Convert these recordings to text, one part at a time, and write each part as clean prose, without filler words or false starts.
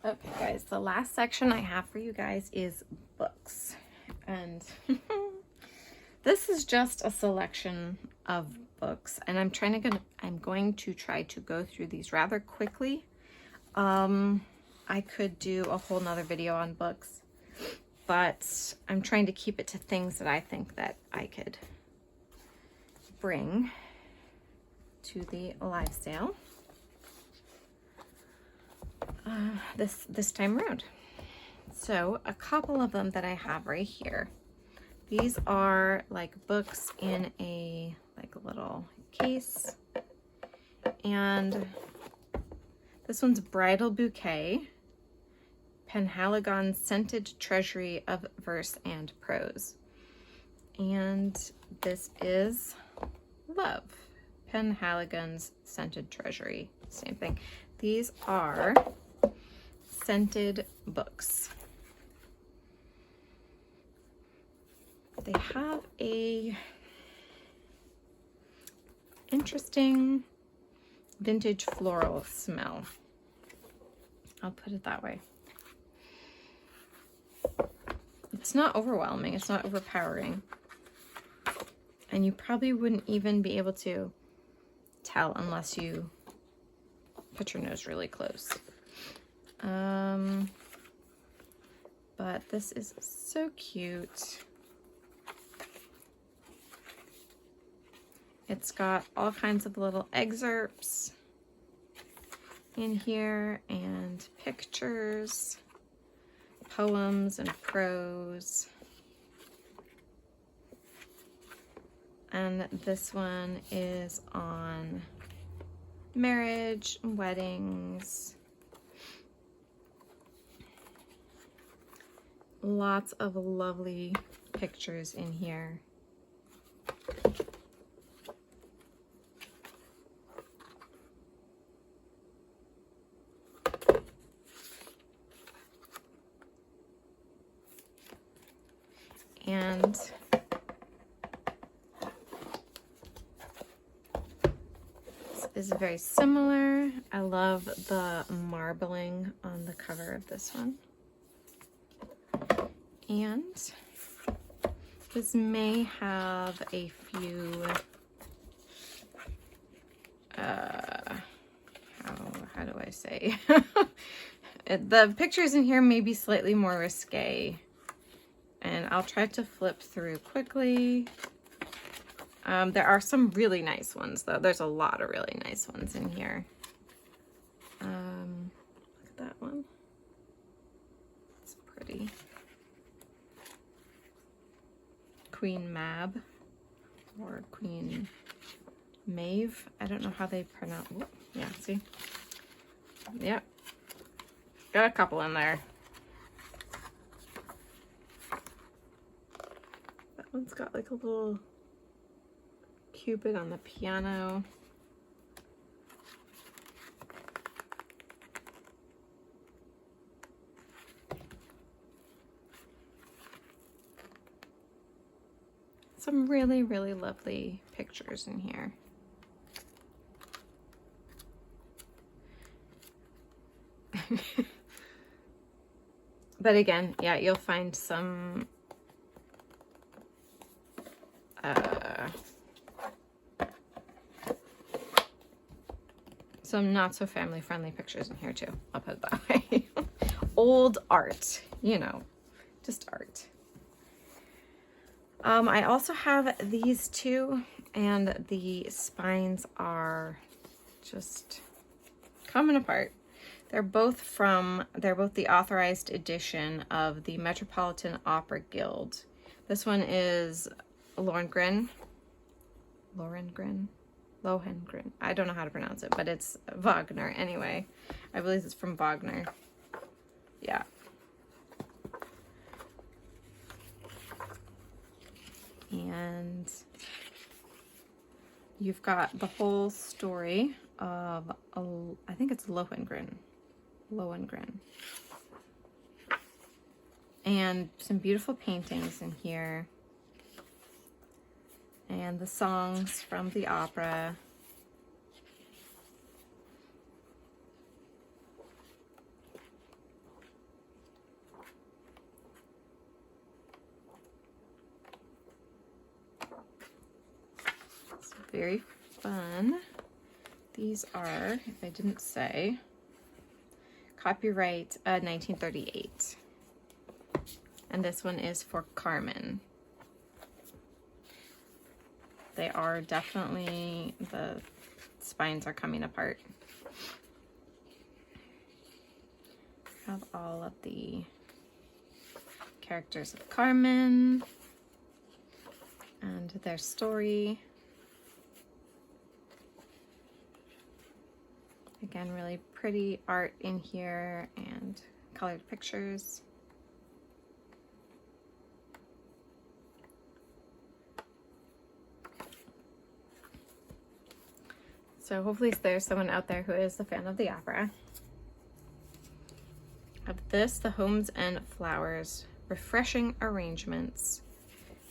Okay, guys, the last section I have for you guys is books. And this is just a selection of books, and I'm going to try to go through these rather quickly. I could do a whole nother video on books, but I'm trying to keep it to things that I think that I could bring to the live sale this time around. So a couple of them that I have right here. These are like books in a little case, and this one's Bridal Bouquet, Penhaligon's Scented Treasury of Verse and Prose. And this is Love, Penhaligon's Scented Treasury, same thing. These are scented books. They have a interesting vintage floral smell. I'll put it that way. It's not overwhelming, it's not overpowering. And you probably wouldn't even be able to tell unless you put your nose really close. But this is so cute. It's got all kinds of little excerpts in here and pictures, poems and prose. And this one is on marriage, weddings. Lots of lovely pictures in here. And this is very similar. I love the marbling on the cover of this one. And this may have a few, how do I say? The pictures in here may be slightly more risque. And I'll try to flip through quickly. There are some really nice ones, though. There's a lot of really nice ones in here. Look at that one. It's pretty. Queen Mab or Queen Maeve. I don't know how they pronounce. Whoop, yeah, see? Yep. Got a couple in there. That one's got like a little Cupid on the piano. Some really, really lovely pictures in here. But again, yeah, you'll find some not so family friendly pictures in here too. I'll put it that way. Old art, you know, just art. I also have these two, and the spines are just coming apart. They're both the authorized edition of the Metropolitan Opera Guild. This one is Lohengrin. I don't know how to pronounce it, but it's Wagner anyway. I believe it's from Wagner. Yeah. And you've got the whole story of, I think it's Lohengrin. And some beautiful paintings in here. And the songs from the opera. very fun. These are, if I didn't say, copyright 1938. And this one is for Carmen. They are definitely, the spines are coming apart. Have all of the characters of Carmen and their story. Again, really pretty art in here and colored pictures. So hopefully there's someone out there who is a fan of the opera. Of this, The Homes and Flowers, Refreshing Arrangements.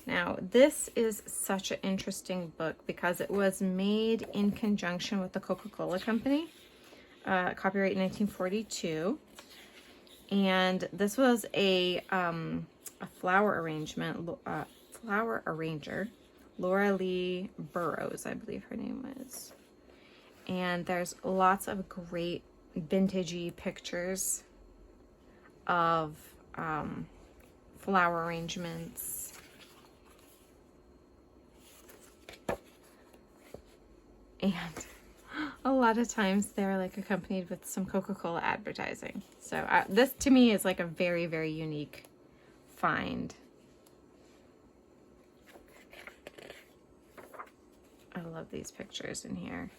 Now, this is such an interesting book because it was made in conjunction with the Coca-Cola Company, copyright 1942. And this was a flower arranger, Laura Lee Burroughs, I believe her name was. And there's lots of great vintagey pictures of flower arrangements. And a lot of times they're like accompanied with some Coca-Cola advertising. So this to me is like a very, very unique find. I love these pictures in here.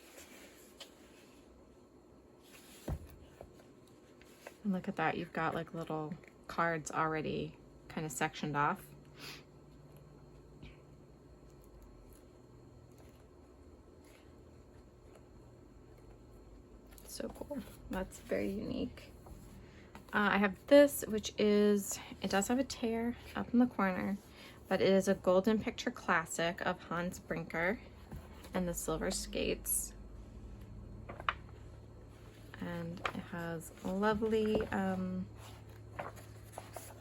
And look at that, you've got like little cards already kind of sectioned off. So cool. That's very unique. I have this, which is, it does have a tear up in the corner, but it is a Golden Picture classic of Hans Brinker and the Silver Skates. And it has lovely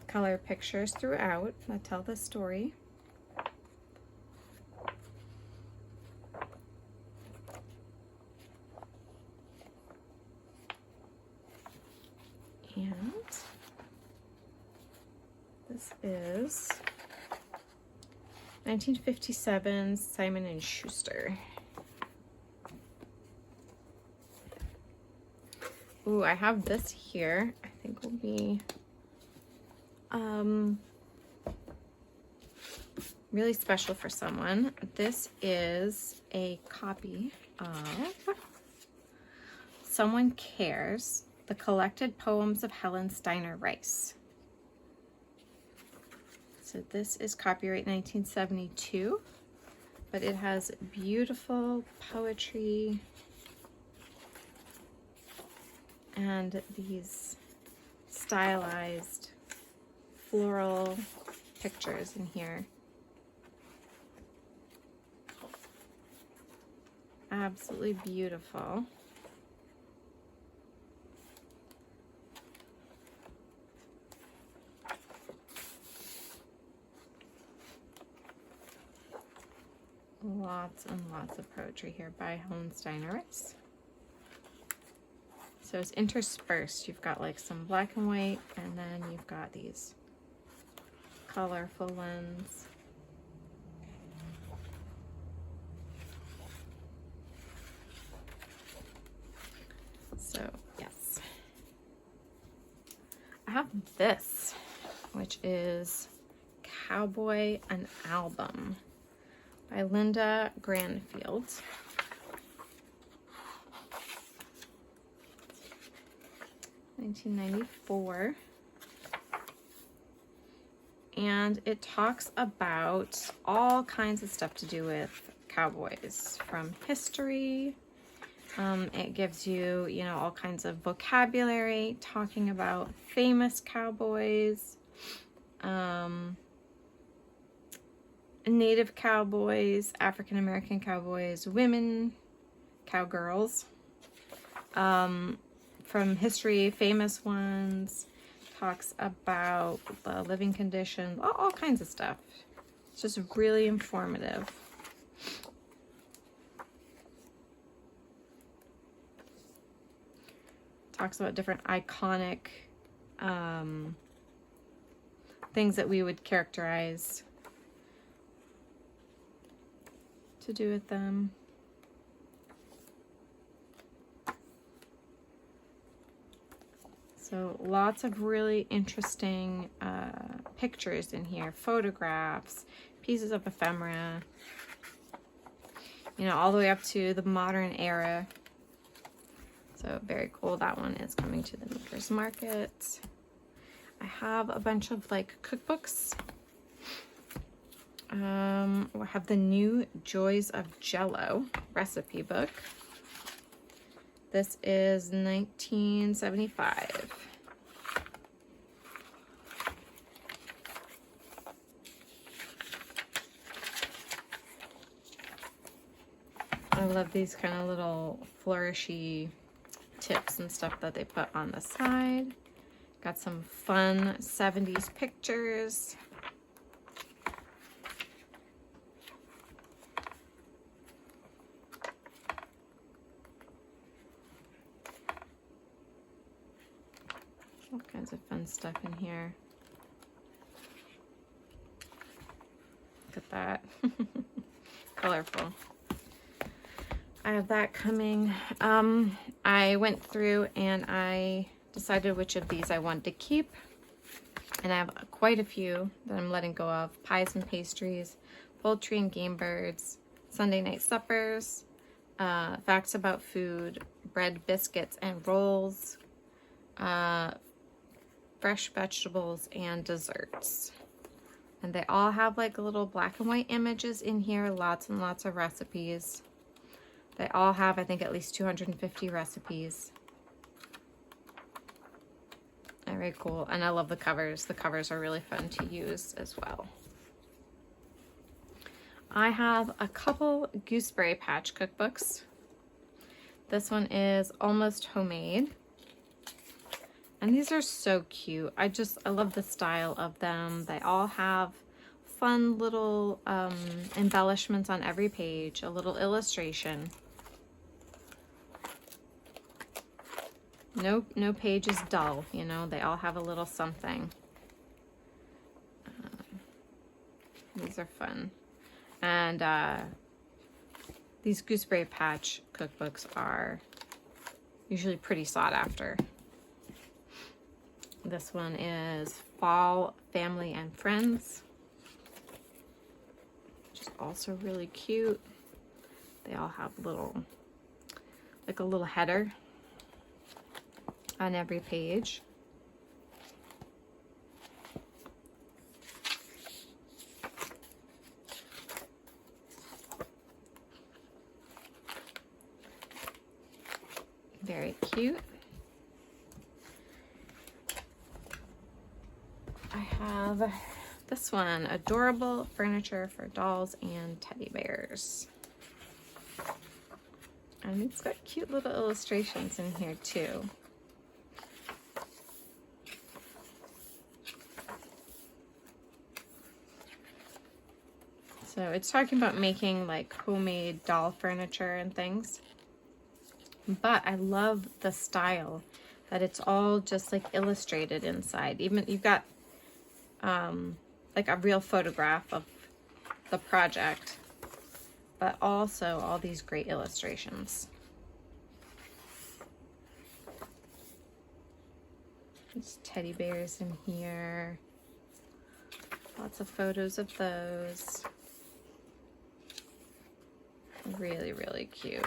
color pictures throughout that tell the story. And this is 1957 Simon and Schuster. Ooh, I have this here. I think will be really special for someone. This is a copy of Someone Cares, the collected poems of Helen Steiner Rice. So this is copyright 1972, but it has beautiful poetry and these stylized floral pictures in here. Absolutely beautiful. Lots and lots of poetry here by Helen Steiner Rice. So it's interspersed. You've got like some black and white, and then you've got these colorful ones. So yes, I have this, which is Cowboy, an Album by Linda Granfield. $1994, and it talks about all kinds of stuff to do with cowboys from history. It gives you, you know, all kinds of vocabulary talking about famous cowboys, Native cowboys, African American cowboys, women, cowgirls. From history, famous ones, talks about the living conditions, all kinds of stuff. It's just really informative. Talks about different iconic things that we would characterize to do with them. So lots of really interesting pictures in here, photographs, pieces of ephemera, you know, all the way up to the modern era. So very cool. That one is coming to the Makers Market. I have a bunch of like cookbooks. I have the New Joys of Jello recipe book. This is 1975. I love these kind of little flourishy tips and stuff that they put on the side. Got some fun 70s pictures. All kinds of fun stuff in here. Look at that. Colorful. I have that coming. I went through and I decided which of these I wanted to keep. And I have quite a few that I'm letting go of. Pies and Pastries, Poultry and Game Birds, Sunday Night Suppers, Facts About Food, Bread, Biscuits, and Rolls, Fresh Vegetables, and Desserts. And they all have like little black and white images in here, lots and lots of recipes. They all have, I think, at least 250 recipes. Very cool. And I love the covers. The covers are really fun to use as well. I have a couple Gooseberry Patch cookbooks. This one is Almost Homemade. And these are so cute. I love the style of them. They all have fun little embellishments on every page, a little illustration. No page is dull, you know, they all have a little something. These are fun. And these Gooseberry Patch cookbooks are usually pretty sought after. This one is Fall Family and Friends, which is also really cute. They all have like a little header on every page. Very cute. I have this one, Adorable Furniture for Dolls and Teddy Bears. And it's got cute little illustrations in here too. So it's talking about making like homemade doll furniture and things. But I love the style that it's all just like illustrated inside. Even you've got like a real photograph of the project, but also all these great illustrations. There's teddy bears in here. Lots of photos of those. Really, really cute.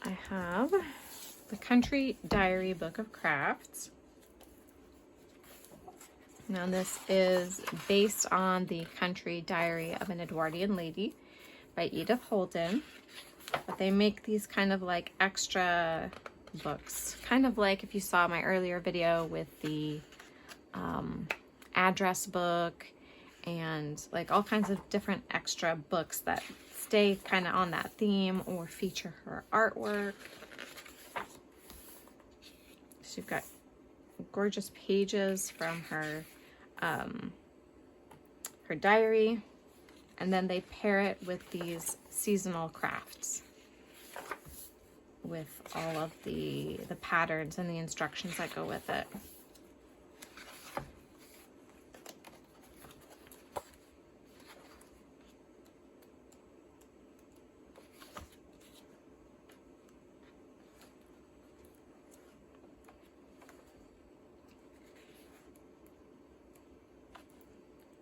I have the Country Diary Book of Crafts. Now this is based on the Country Diary of an Edwardian Lady by Edith Holden. But they make these kind of like extra books. Kind of like if you saw my earlier video with the address book and like all kinds of different extra books that stay kind of on that theme or feature her artwork. So you've got gorgeous pages from her her diary, and then they pair it with these seasonal crafts with all of the patterns and the instructions that go with it.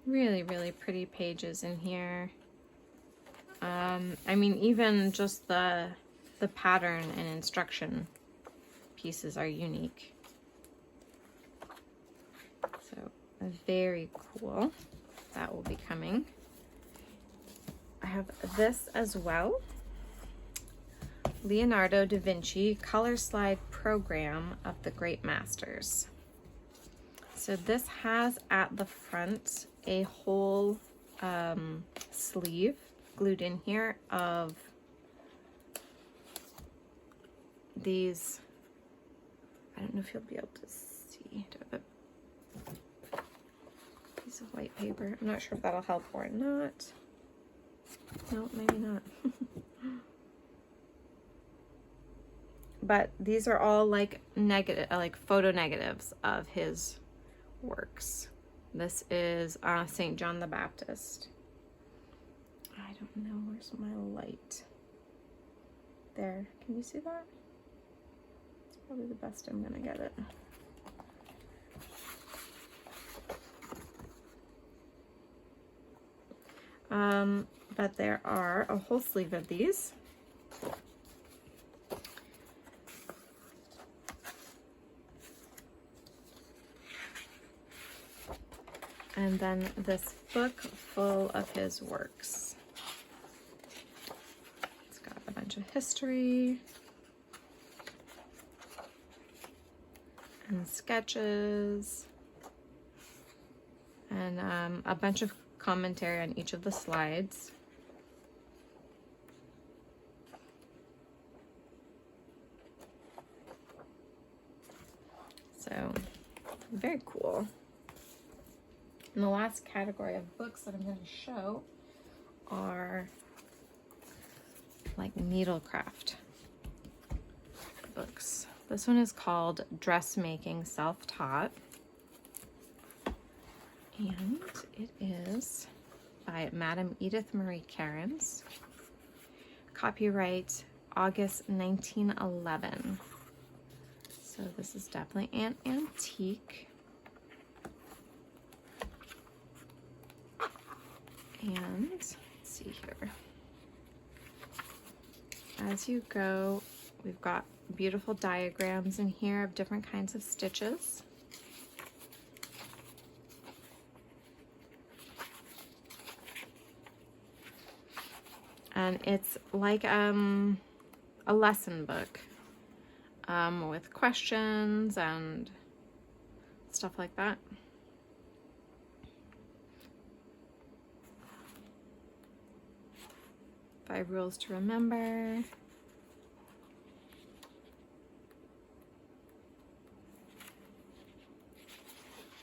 Really, really pretty pages in here. I mean, even just the pattern and instruction pieces are unique. So very cool. That will be coming. I have this as well. Leonardo da Vinci Color Slide Program of the Great Masters. So this has at the front a whole sleeve glued in here of these. I don't know if you'll be able to see. Do I have a piece of white paper? I'm not sure if that'll help or not. No, maybe not. But these are all like negative, like photo negatives of his works. This is St. John the Baptist. I don't know, where's my light? There, can you see that? It's probably the best I'm gonna get it. But there are a whole sleeve of these. And then this book full of his works. It's got a bunch of history and sketches and a bunch of commentary on each of the slides. So very cool. And the last category of books that I'm going to show are like needlecraft books. This one is called Dressmaking Self-Taught. And it is by Madame Edith Marie Cairns. Copyright August 1911. So this is definitely an antique. And let's see here. As you go, we've got beautiful diagrams in here of different kinds of stitches. And it's like a lesson book with questions and stuff like that. Five rules to remember.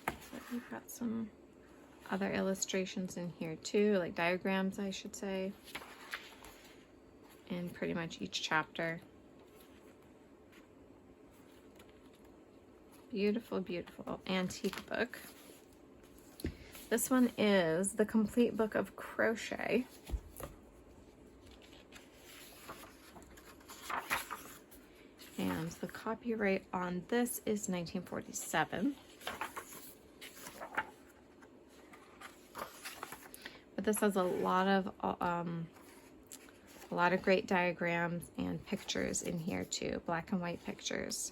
So we've got some other illustrations in here too, like diagrams, I should say, in pretty much each chapter. Beautiful, beautiful antique book. This one is The Complete Book of Crochet. And the copyright on this is 1947. But this has a lot of great diagrams and pictures in here too, black and white pictures.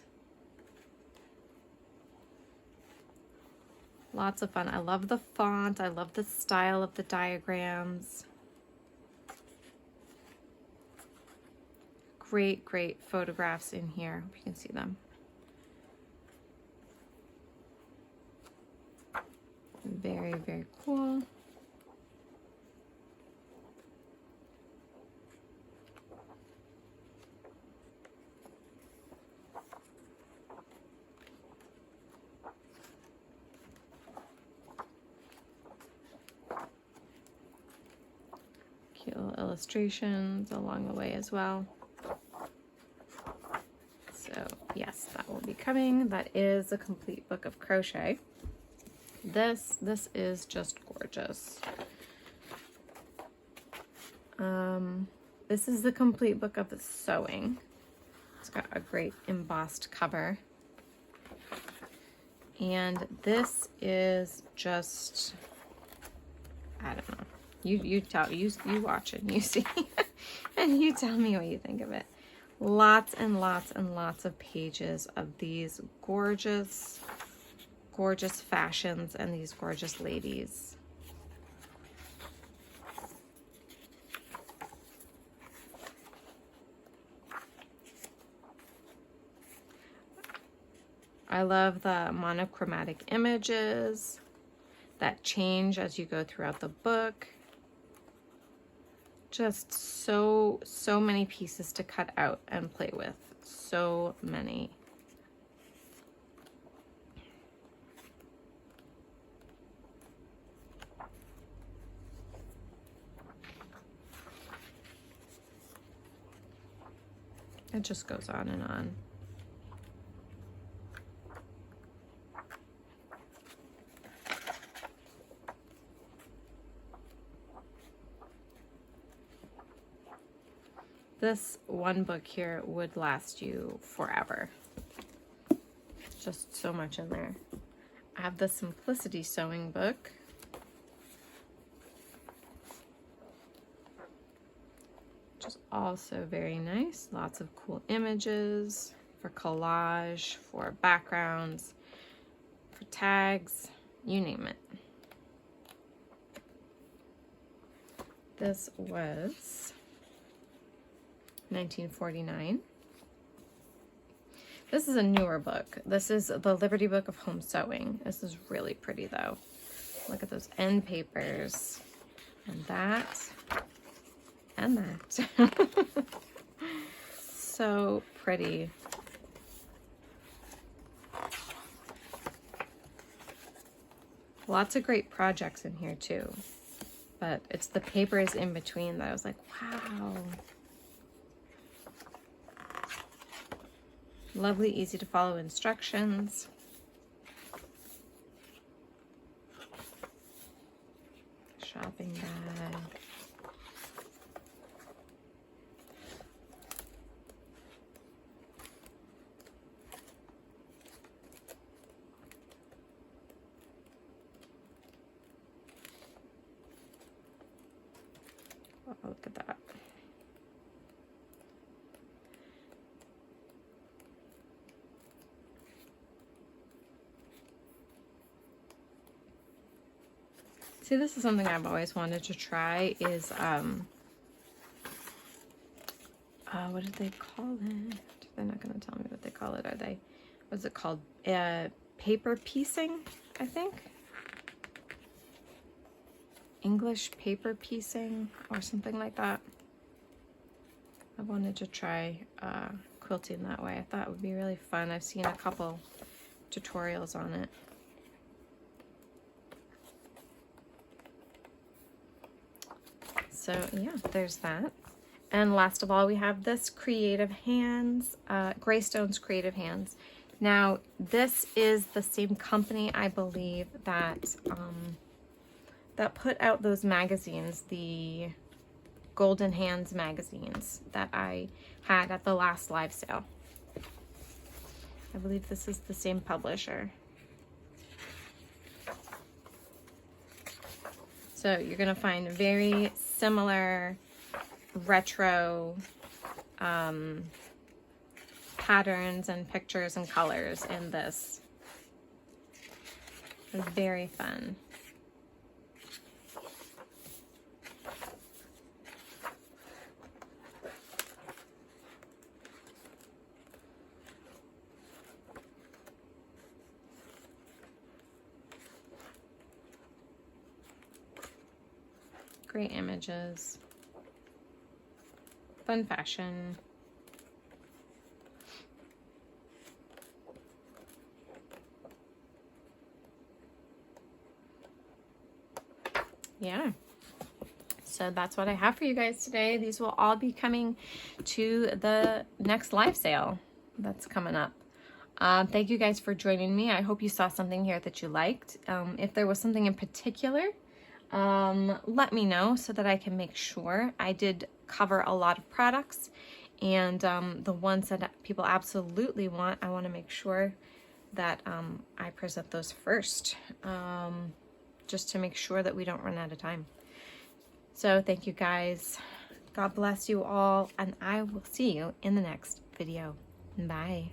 Lots of fun. I love the font. I love the style of the diagrams. Great, great photographs in here. Hope you can see them. Very, very cool. illustrations along the way as well. So yes, that will be coming. That is a complete book of crochet. This is just gorgeous. This is the complete book of sewing. It's got a great embossed cover. And this is just, I don't know. You watch it and you see and you tell me what you think of it. Lots and lots and lots of pages of these gorgeous, gorgeous fashions and these gorgeous ladies. I love the monochromatic images that change as you go throughout the book. Just so many pieces to cut out and play with. So many. It just goes on and on. This one book here would last you forever. Just so much in there. I have the Simplicity Sewing book. Which is also very nice. Lots of cool images for collage, for backgrounds, for tags, you name it. This was 1949. This is a newer book. This is the Liberty Book of Home Sewing. This is really pretty though. Look at those end papers. And that. And that. So pretty. Lots of great projects in here too. But it's the papers in between that I was like, wow. Lovely, easy to follow instructions. Shopping bag. Oh, look at that. See, this is something I've always wanted to try is, what did they call it? They're not going to tell me what they call it, are they? What's it called? Paper piecing, I think. English paper piecing or something like that. I wanted to try quilting that way. I thought it would be really fun. I've seen a couple tutorials on it. So yeah, there's that. And last of all, we have this Creative Hands, Greystone's Creative Hands. Now, this is the same company, I believe, that that put out those magazines, the Golden Hands magazines that I had at the last live sale. I believe this is the same publisher. So you're going to find very similar retro patterns and pictures and colors in this. It's very fun. Great images, fun fashion. Yeah, So that's what I have for you guys today. These will all be coming to the next live sale that's coming up. Thank you guys for joining me. I hope you saw something here that you liked. If there was something in particular, let me know so that I can make sure. I did cover a lot of products, and the ones that people absolutely want, I want to make sure that I present those first, just to make sure that we don't run out of time. So thank you guys. God bless you all, and I will see you in the next video. Bye.